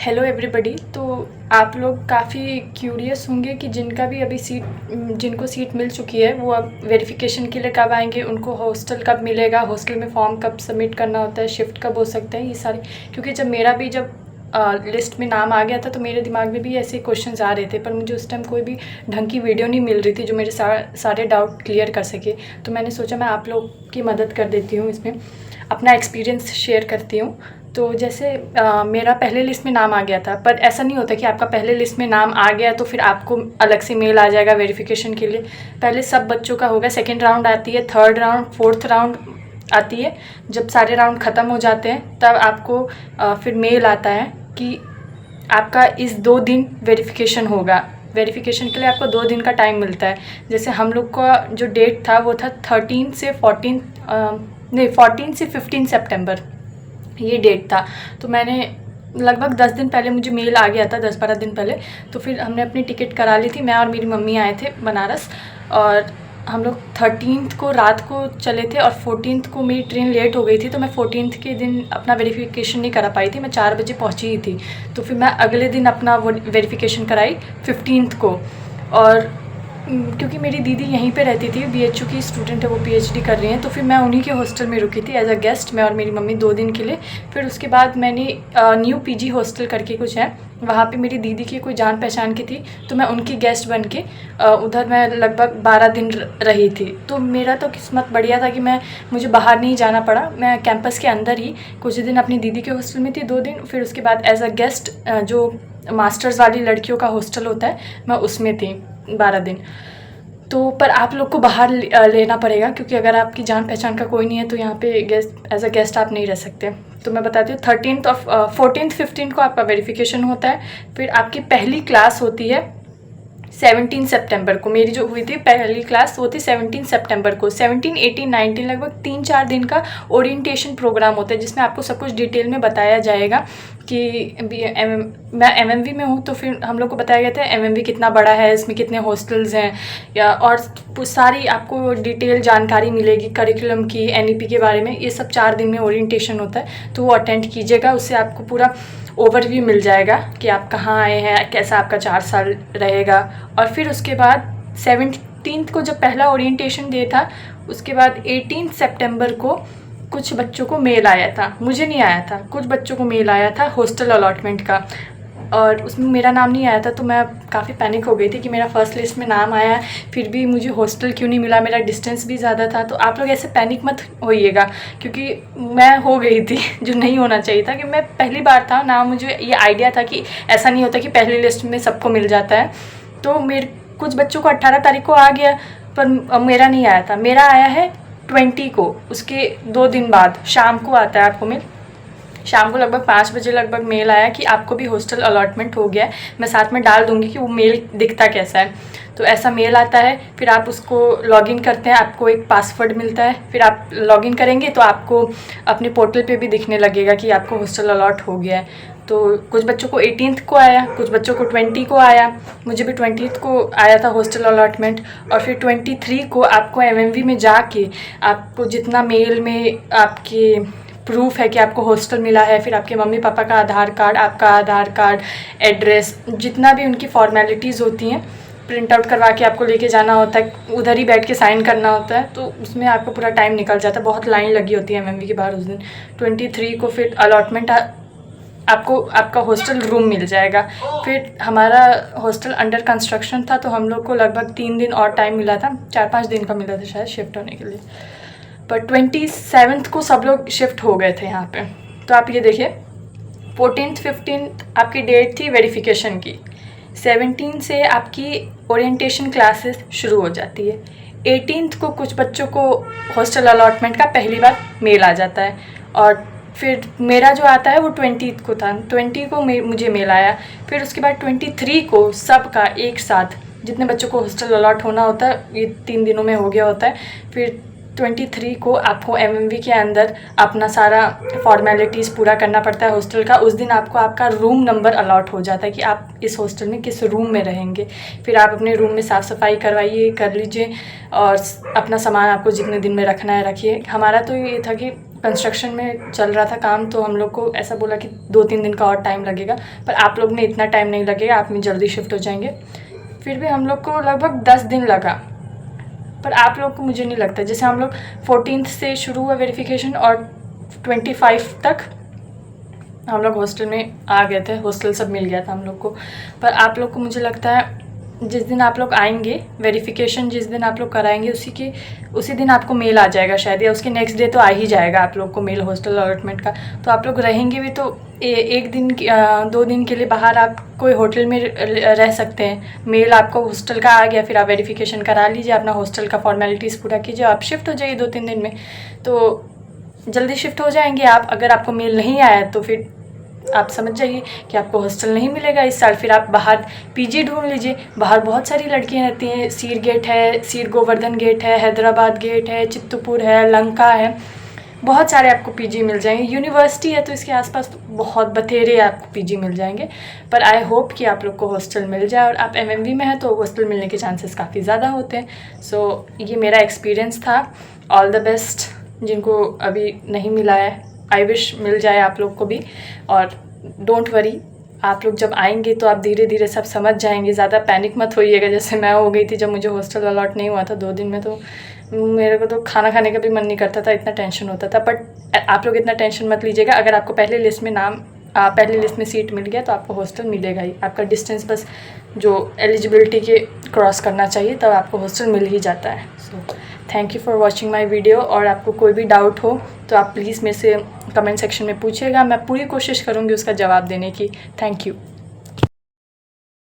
Hello everybody. तो आप लोग काफ़ी क्यूरियस होंगे कि जिनका भी अभी जिनको सीट मिल चुकी है वो अब वेरिफिकेशन के लिए कब आएंगे, उनको हॉस्टल कब मिलेगा, हॉस्टल में फॉर्म कब सबमिट करना होता है, शिफ्ट कब हो सकते हैं, ये सारे। क्योंकि जब मेरा भी लिस्ट में नाम आ गया था तो मेरे दिमाग में भी ऐसे क्वेश्चंस आ रहे थे, पर मुझे उस टाइम कोई भी ढंग की वीडियो नहीं मिल रही थी जो मेरे सारे डाउट क्लियर कर सके। तो मैंने सोचा मैं आप लोग की मदद कर देती हूँ, इसमें अपना एक्सपीरियंस शेयर करती हूँ। तो जैसे मेरा पहले लिस्ट में नाम आ गया था, पर ऐसा नहीं होता कि आपका पहले लिस्ट में नाम आ गया तो फिर आपको अलग से मेल आ जाएगा वेरिफिकेशन के लिए। पहले सब बच्चों का होगा, सेकेंड राउंड आती है, थर्ड राउंड, फोर्थ राउंड आती है। जब सारे राउंड ख़त्म हो जाते हैं तब आपको फिर मेल आता है कि आपका इस 2 दिन वेरिफिकेशन होगा। वेरिफिकेशन के लिए आपको 2 दिन का टाइम मिलता है। जैसे हम लोग का जो डेट था वो था 13 से 15 सितंबर, ये डेट था। तो मैंने लगभग 10 दिन पहले मुझे मेल आ गया था, 10-12 दिन पहले। तो फिर हमने अपनी टिकट करा ली थी, मैं और मेरी मम्मी आए थे बनारस, और हम लोग 13 को रात को चले थे और 14 को मेरी ट्रेन लेट हो गई थी। तो मैं 14 के दिन अपना वेरिफिकेशन नहीं करा पाई थी, मैं 4 बजे पहुंची ही थी। तो फिर मैं अगले दिन अपना वो वेरिफिकेशन कराई 15 को। और क्योंकि मेरी दीदी यहीं पे रहती थी, बीएचयू की स्टूडेंट है, वो पीएचडी कर रही हैं, तो फिर मैं उन्हीं के हॉस्टल में रुकी थी एज अ गेस्ट, मैं और मेरी मम्मी 2 दिन के लिए। फिर उसके बाद मैंने न्यू पीजी हॉस्टल करके कुछ है, वहाँ पे मेरी दीदी की कोई जान पहचान की थी, तो मैं उनकी गेस्ट बन के उधर मैं लगभग 12 दिन रही थी। तो मेरा तो किस्मत बढ़िया था कि मुझे बाहर नहीं जाना पड़ा, मैं कैंपस के अंदर ही कुछ दिन अपनी दीदी के हॉस्टल में थी 2 दिन। फिर उसके बाद एज अ गेस्ट जो मास्टर्स वाली लड़कियों का हॉस्टल होता है, मैं उसमें थी 12 दिन। तो पर आप लोग को बाहर लेना पड़ेगा, क्योंकि अगर आपकी जान पहचान का कोई नहीं है तो यहाँ पे गेस्ट एज अ गेस्ट आप नहीं रह सकते। तो मैं बताती हूँ, 14th 15 को आपका वेरिफिकेशन होता है। फिर आपकी पहली क्लास होती है 17 सितंबर को। मेरी जो हुई थी पहली क्लास वो थी 17 सितंबर को। 17, 18, 19 लगभग 3-4 दिन का ओरिएंटेशन प्रोग्राम होता है, जिसमें आपको सब कुछ डिटेल में बताया जाएगा कि मैं एमएमवी में हूँ, तो फिर हम लोग को बताया गया था एमएमवी कितना बड़ा है, इसमें कितने हॉस्टल्स हैं, या और सारी आपको डिटेल जानकारी मिलेगी करिकुलम की, एनईपी के बारे में। ये सब 4 दिन में ओरिएंटेशन होता है, तो वो अटेंड कीजिएगा, उससे आपको पूरा ओवरव्यू मिल जाएगा कि आप कहाँ आए हैं, कैसा आपका 4 साल रहेगा। और फिर उसके बाद 17 को जब पहला ओरिएंटेशन डे था, उसके बाद 18 सितंबर को कुछ बच्चों को मेल आया था, मुझे नहीं आया था, कुछ बच्चों को मेल आया था हॉस्टल अलॉटमेंट का, और उसमें मेरा नाम नहीं आया था। तो मैं काफ़ी पैनिक हो गई थी कि मेरा फर्स्ट लिस्ट में नाम आया है, फिर भी मुझे हॉस्टल क्यों नहीं मिला, मेरा डिस्टेंस भी ज़्यादा था। तो आप लोग ऐसे पैनिक मत होइएगा, क्योंकि मैं हो गई थी जो नहीं होना चाहिए था, कि मैं पहली बार था ना, मुझे ये आइडिया था कि ऐसा नहीं होता कि पहली लिस्ट में सबको मिल जाता है। तो कुछ बच्चों को 18 तारीख को आ गया, पर मेरा नहीं आया था। मेरा आया है 20 को, उसके 2 दिन बाद शाम को आता है आपको मेल। शाम को लगभग 5 बजे लगभग मेल आया कि आपको भी हॉस्टल अलॉटमेंट हो गया है। मैं साथ में डाल दूंगी कि वो मेल दिखता कैसा है। तो ऐसा मेल आता है, फिर आप उसको लॉगिन करते हैं, आपको एक पासवर्ड मिलता है, फिर आप लॉगिन करेंगे तो आपको अपने पोर्टल पे भी दिखने लगेगा कि आपको हॉस्टल अलॉट हो गया है। तो कुछ बच्चों को 18 को आया, कुछ बच्चों को 20 को आया, मुझे भी 20 को आया था हॉस्टल अलॉटमेंट। और फिर 23 को आपको एमएमवी में जाके आपको जितना मेल में आपके प्रूफ है कि आपको हॉस्टल मिला है, फिर आपके मम्मी पापा का आधार कार्ड, आपका आधार कार्ड, एड्रेस, जितना भी उनकी फॉर्मेलिटीज़ होती हैं, प्रिंट आउट करवा के आपको लेके जाना होता है, उधर ही बैठ के साइन करना होता है। तो उसमें आपको पूरा टाइम निकल जाता है, बहुत लाइन लगी होती है एमएमवी के बाहर उस दिन। 23 को फिर अलॉटमेंट आपको आपका हॉस्टल रूम मिल जाएगा। फिर हमारा हॉस्टल अंडर कंस्ट्रक्शन था, तो हम लोग को लगभग 3 दिन और टाइम मिला था, 4-5 दिन का मिला था शायद शिफ्ट होने के लिए। पर 27 को सब लोग शिफ्ट हो गए थे यहाँ पे। तो आप ये देखिए, 14th 15th आपकी डेट थी वेरिफिकेशन की, 17 से आपकी ओरिएंटेशन क्लासेस शुरू हो जाती है। 18th को कुछ बच्चों को हॉस्टल अलॉटमेंट का पहली बार मेल आ जाता है, और फिर मेरा जो आता है वो 20 को था, 20 को मुझे मेल आया। फिर उसके बाद 23 को सबका एक साथ, जितने बच्चों को हॉस्टल अलॉट होना होता है, ये 3 दिनों में हो गया होता है। फिर 23 को आपको एमएमवी के अंदर अपना सारा फॉर्मेलिटीज़ पूरा करना पड़ता है हॉस्टल का। उस दिन आपको आपका रूम नंबर अलॉट हो जाता है कि आप इस हॉस्टल में किस रूम में रहेंगे। फिर आप अपने रूम में साफ़ सफाई कर लीजिए, और अपना सामान आपको जितने दिन में रखना है रखिए। हमारा तो ये था कि कंस्ट्रक्शन में चल रहा था काम, तो हम लोग को ऐसा बोला कि 2-3 दिन का और टाइम लगेगा, पर आप लोग ने इतना टाइम नहीं लगेगा, आप में जल्दी शिफ्ट हो जाएंगे। फिर भी हम लोग को लगभग 10 दिन लगा, पर आप लोग को मुझे नहीं लगता। जैसे हम लोग 14 से शुरू हुआ वेरिफिकेशन और 25 तक हम लोग हॉस्टल में आ गए थे, हॉस्टल सब मिल गया था हम लोग को। पर आप लोग को मुझे लगता है जिस दिन आप लोग आएंगे, वेरिफिकेशन जिस दिन आप लोग कराएंगे उसी दिन आपको मेल आ जाएगा शायद, या उसके नेक्स्ट डे तो आ ही जाएगा आप लोग को मेल हॉस्टल अलॉटमेंट का। तो आप लोग रहेंगे भी तो 1 दिन 2 दिन के लिए बाहर आप कोई होटल में रह सकते हैं। मेल आपको हॉस्टल का आ गया, फिर आप वेरिफिकेशन करा लीजिए, अपना हॉस्टल का फॉर्मेलिटीज़ पूरा कीजिए, आप शिफ्ट हो जाइए 2-3 दिन में, तो जल्दी शिफ्ट हो जाएंगे आप। अगर आपको मेल नहीं आया तो फिर आप समझ जाइए कि आपको हॉस्टल नहीं मिलेगा इस साल। फिर आप बाहर पीजी ढूंढ लीजिए, बाहर बहुत सारी लड़कियां रहती हैं। सीर गेट है, सीर गोवर्धन गेट है, हैदराबाद गेट है, चित्तपुर है, लंका है, बहुत सारे आपको पीजी मिल जाएंगे। यूनिवर्सिटी है तो इसके आसपास तो बहुत बथेरे आपको पीजी मिल जाएंगे। पर आई होप कि आप लोग को हॉस्टल मिल जाए, और आप एमएमवी में हैं तो हॉस्टल मिलने के चांसेस काफ़ी ज़्यादा होते हैं। सो ये मेरा एक्सपीरियंस था। ऑल द बेस्ट जिनको अभी नहीं मिला है, आई विश मिल जाए आप लोग को भी। और डोंट वरी, आप लोग जब आएंगे तो आप धीरे धीरे सब समझ जाएंगे, ज़्यादा पैनिक मत होइएगा जैसे मैं हो गई थी जब मुझे हॉस्टल अलॉट नहीं हुआ था 2 दिन में। तो मेरे को तो खाना खाने का भी मन नहीं करता था, इतना टेंशन होता था। बट आप लोग इतना टेंशन मत लीजिएगा, अगर आपको पहले लिस्ट में सीट मिल गया तो आपको हॉस्टल मिलेगा ही। आपका डिस्टेंस बस जो एलिजिबिलिटी के क्रॉस करना चाहिए तब आपको हॉस्टल मिल ही जाता है। So thank you for watching my video. और आपको कोई भी डाउट हो तो आप प्लीज़ मेरे से कमेंट सेक्शन में पूछिएगा, मैं पूरी कोशिश करूँगी उसका जवाब देने की। Thank you.